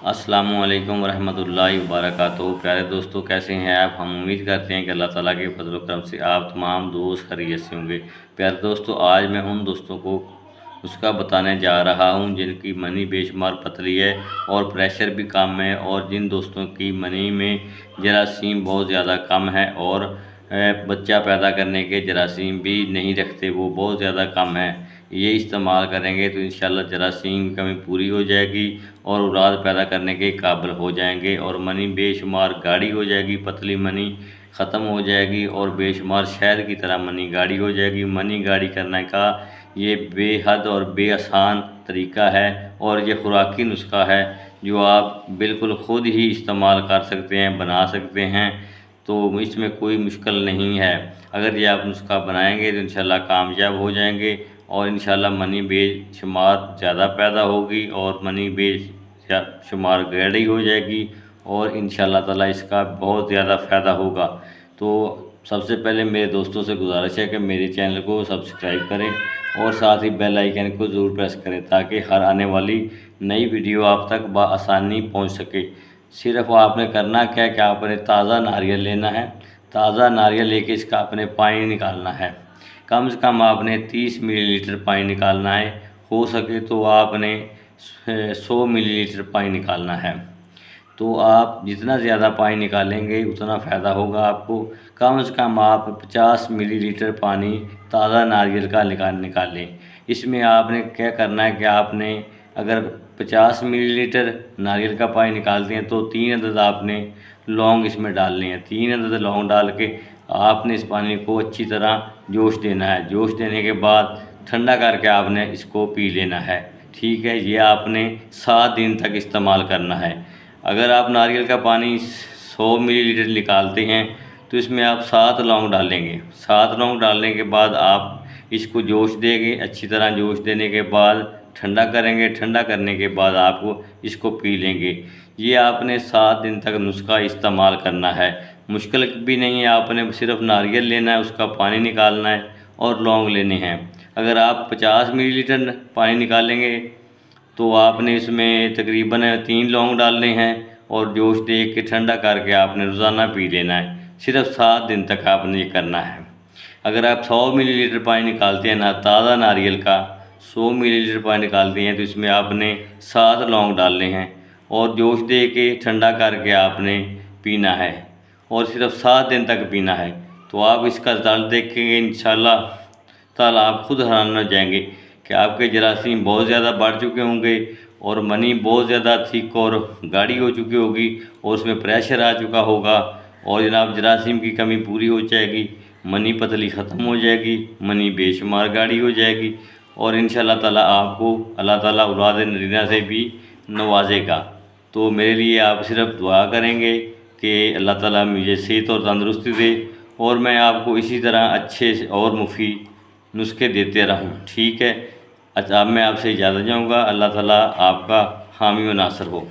अस्सलामुअलैकुम वरहमतुल्लाहि वबरकातुहू। प्यारे दोस्तों, कैसे हैं आप? हम उम्मीद करते हैं कि अल्लाह ताला के फजल करम से आप तमाम दोस्त खैरियत से होंगे। प्यारे दोस्तों, आज मैं उन दोस्तों को उसका बताने जा रहा हूं जिनकी मनी बेशुमार पतली है और प्रेशर भी कम है, और जिन दोस्तों की मनी में जरासीम बहुत ज़्यादा कम है और बच्चा पैदा करने के जरासीम भी नहीं रखते, वो बहुत ज़्यादा कम है। ये इस्तेमाल करेंगे तो इंशाल्लाह जरासीम की कमी पूरी हो जाएगी और औलाद पैदा करने के काबिल हो जाएंगे और मनी बेशुमार गाढ़ी हो जाएगी, पतली मनी ख़त्म हो जाएगी और बेशुमार शहद की तरह मनी गाढ़ी हो जाएगी। मनी गाढ़ी करने का ये बेहद और बेआसान तरीका है और ये खुराकी नुस्खा है जो आप बिल्कुल ख़ुद ही इस्तेमाल कर सकते हैं, बना सकते हैं। तो इसमें कोई मुश्किल नहीं है। अगर ये आप नुस्खा बनाएंगे तो इंशाल्लाह कामयाब हो जाएंगे और इंशाल्लाह मनी बेशुमार ज़्यादा पैदा होगी और मनी बेशुमार गाढ़ी हो जाएगी और इंशाल्लाह ताला इसका बहुत ज़्यादा फ़ायदा होगा। तो सबसे पहले मेरे दोस्तों से गुजारिश है कि मेरे चैनल को सब्सक्राइब करें और साथ ही बेल आइकन को ज़रूर प्रेस करें ताकि हर आने वाली नई वीडियो आप तक बआसानी पहुंच सके। सिर्फ आपने करना क्या है कि आपने ताज़ा नारियल लेना है। ताज़ा नारियल लेके इसका आपने पानी निकालना है। कम से कम आपने 30 मिलीलीटर पानी निकालना है। हो सके तो आपने 100 मिलीलीटर पानी निकालना है। तो आप जितना ज़्यादा पानी निकालेंगे उतना फ़ायदा होगा आपको। कम से कम आप 50 मिलीलीटर पानी ताज़ा नारियल का निकालें। इसमें आपने क्या करना है कि आपने अगर 50 मिलीलीटर नारियल का पानी निकालते हैं तो 3 अदद आपने लौंग इसमें डालने हैं। 3 अदद लौंग डाल के आपने इस पानी को अच्छी तरह जोश देना है। जोश देने के बाद ठंडा करके आपने इसको पी लेना है। ठीक है, ये आपने 7 दिन तक इस्तेमाल करना है। अगर आप नारियल का पानी 100 मिलीलीटर निकालते हैं तो इसमें आप 7 लौंग डालेंगे। 7 लौंग डालने के बाद आप इसको जोश देंगे। अच्छी तरह जोश देने के बाद ठंडा करेंगे। ठंडा करने के बाद आपको इसको पी लेंगे। ये आपने 7 दिन तक नुस्खा इस्तेमाल करना है। मुश्किल भी नहीं है, आपने सिर्फ नारियल लेना है, उसका पानी निकालना है और लौंग लेने हैं। अगर आप 50 मिलीलीटर पानी निकालेंगे तो आपने इसमें तकरीबन 3 लौंग डालने हैं और जोश दे के ठंडा करके आपने रोज़ाना पी लेना है। सिर्फ 7 दिन तक आपने ये करना है। अगर आप 100 मिलीलीटर पानी निकालते हैं ना ताज़ा नारियल का 100 मिलीलीटर पानी निकालते हैं तो इसमें आपने 7 लौंग डालने हैं और जोश दे के ठंडा करके आपने पीना है और सिर्फ 7 दिन तक पीना है। तो आप इसका रिजल्ट देखेंगे इंशाल्लाह ताला आप खुद हैरान हो जाएंगे कि आपके जरासीम बहुत ज़्यादा बढ़ चुके होंगे और मनी बहुत ज़्यादा थिक और गाढ़ी हो चुकी होगी और उसमें प्रेशर आ चुका होगा और जनाब जरासीम की कमी पूरी हो जाएगी। मनी पतली ख़त्म हो जाएगी, मनी बेशुमार गाढ़ी हो जाएगी और इंशाल्लाह ताला आपको अल्लाह ताला औलाद नरीना से भी नवाजेगा। तो मेरे लिए आप सिर्फ दुआ करेंगे कि अल्लाह ताला मुझे सेहत और तंदुरुस्ती दे और मैं आपको इसी तरह अच्छे से और मुफीद नुस्खे देते रहूं। ठीक है, अच्छा अब मैं आपसे इजाज़त चाहूँगा। अल्लाह ताला आपका हामी व नासर हो।